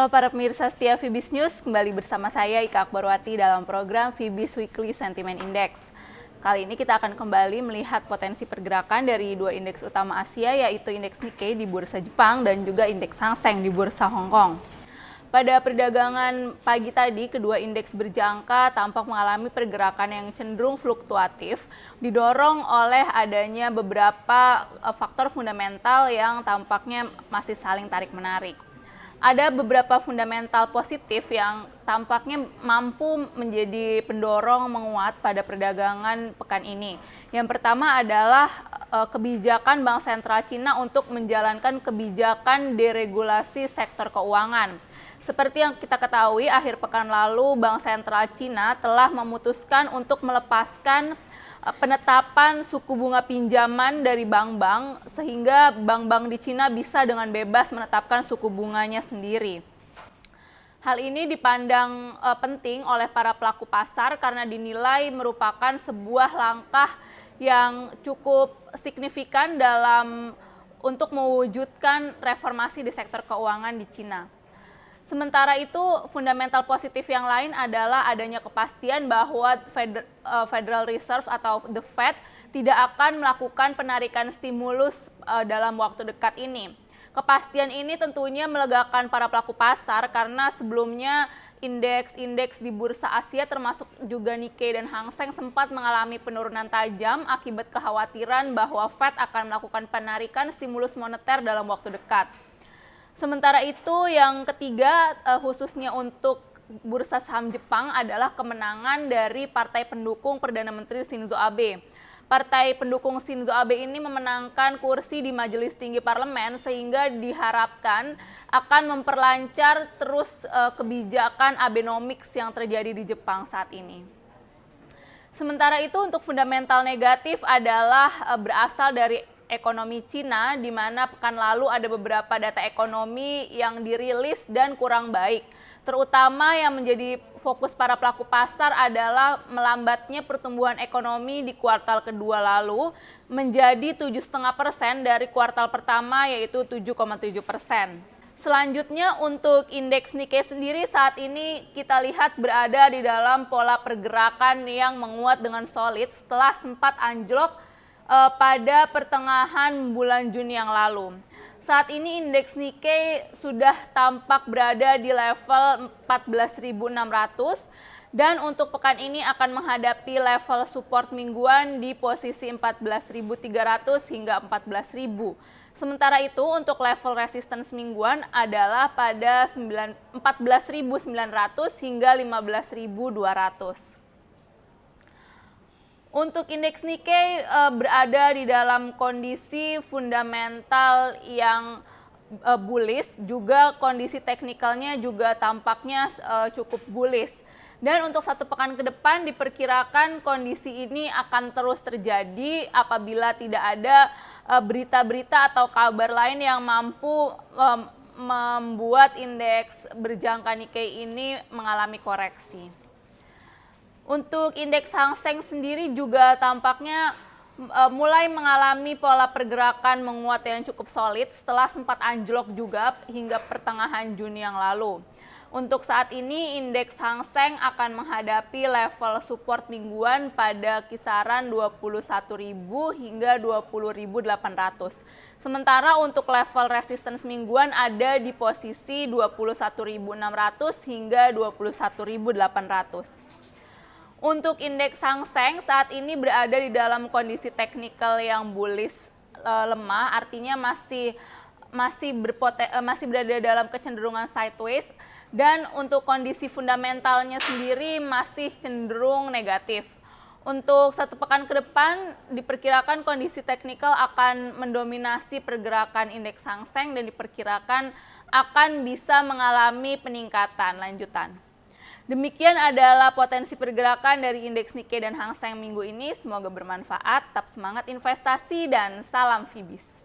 Halo para pemirsa setia Fibis News, kembali bersama saya Ika Akbarwati dalam program Fibis Weekly Sentiment Index. Kali ini kita akan kembali melihat potensi pergerakan dari dua indeks utama Asia, yaitu indeks Nikkei di bursa Jepang dan juga indeks Hang Seng di bursa Hong Kong. Pada perdagangan pagi tadi, kedua indeks berjangka tampak mengalami pergerakan yang cenderung fluktuatif, didorong oleh adanya beberapa faktor fundamental yang tampaknya masih saling tarik-menarik. Ada beberapa fundamental positif yang tampaknya mampu menjadi pendorong menguat pada perdagangan pekan ini. Yang pertama adalah kebijakan Bank Sentral Cina untuk menjalankan kebijakan deregulasi sektor keuangan. Seperti yang kita ketahui, akhir pekan lalu Bank Sentral Cina telah memutuskan untuk melepaskan penetapan suku bunga pinjaman dari bank-bank sehingga bank-bank di Cina bisa dengan bebas menetapkan suku bunganya sendiri. Hal ini dipandang penting oleh para pelaku pasar karena dinilai merupakan sebuah langkah yang cukup signifikan untuk mewujudkan reformasi di sektor keuangan di Cina. Sementara itu, fundamental positif yang lain adalah adanya kepastian bahwa Federal Reserve atau The Fed tidak akan melakukan penarikan stimulus dalam waktu dekat ini. Kepastian ini tentunya melegakan para pelaku pasar karena sebelumnya indeks-indeks di bursa Asia termasuk juga Nikkei dan Hang Seng sempat mengalami penurunan tajam akibat kekhawatiran bahwa Fed akan melakukan penarikan stimulus moneter dalam waktu dekat. Sementara itu, yang ketiga khususnya untuk bursa saham Jepang adalah kemenangan dari partai pendukung Perdana Menteri Shinzo Abe. Partai pendukung Shinzo Abe ini memenangkan kursi di Majelis Tinggi Parlemen sehingga diharapkan akan memperlancar terus kebijakan Abenomics yang terjadi di Jepang saat ini. Sementara itu, untuk fundamental negatif adalah berasal dari ekonomi Cina, di mana pekan lalu ada beberapa data ekonomi yang dirilis dan kurang baik. Terutama yang menjadi fokus para pelaku pasar adalah melambatnya pertumbuhan ekonomi di kuartal kedua lalu menjadi 7,5% dari kuartal pertama, yaitu 7,7%. Selanjutnya untuk indeks Nikkei sendiri saat ini kita lihat berada di dalam pola pergerakan yang menguat dengan solid setelah sempat anjlok pada pertengahan bulan Juni yang lalu. Saat ini indeks Nikkei sudah tampak berada di level 14.600 dan untuk pekan ini akan menghadapi level support mingguan di posisi 14.300 hingga 14.000. Sementara itu untuk level resistance mingguan adalah pada 14.900 hingga 15.200. Untuk indeks Nikkei berada di dalam kondisi fundamental yang bullish, juga kondisi teknikalnya juga tampaknya cukup bullish. Dan untuk satu pekan ke depan diperkirakan kondisi ini akan terus terjadi apabila tidak ada berita-berita atau kabar lain yang mampu membuat indeks berjangka Nikkei ini mengalami koreksi. Untuk indeks Hang Seng sendiri juga tampaknya mulai mengalami pola pergerakan menguat yang cukup solid setelah sempat anjlok juga hingga pertengahan Juni yang lalu. Untuk saat ini indeks Hang Seng akan menghadapi level support mingguan pada kisaran 21.000 hingga 20.800. Sementara untuk level resistance mingguan ada di posisi 21.600 hingga 21.800. Untuk indeks Hang Seng saat ini berada di dalam kondisi teknikal yang bullish lemah, artinya masih berada dalam kecenderungan sideways, dan untuk kondisi fundamentalnya sendiri masih cenderung negatif. Untuk satu pekan ke depan diperkirakan kondisi teknikal akan mendominasi pergerakan indeks Hang Seng dan diperkirakan akan bisa mengalami peningkatan lanjutan. Demikian adalah potensi pergerakan dari indeks Nikkei dan Hang Seng minggu ini. Semoga bermanfaat, tetap semangat investasi dan salam Fibis.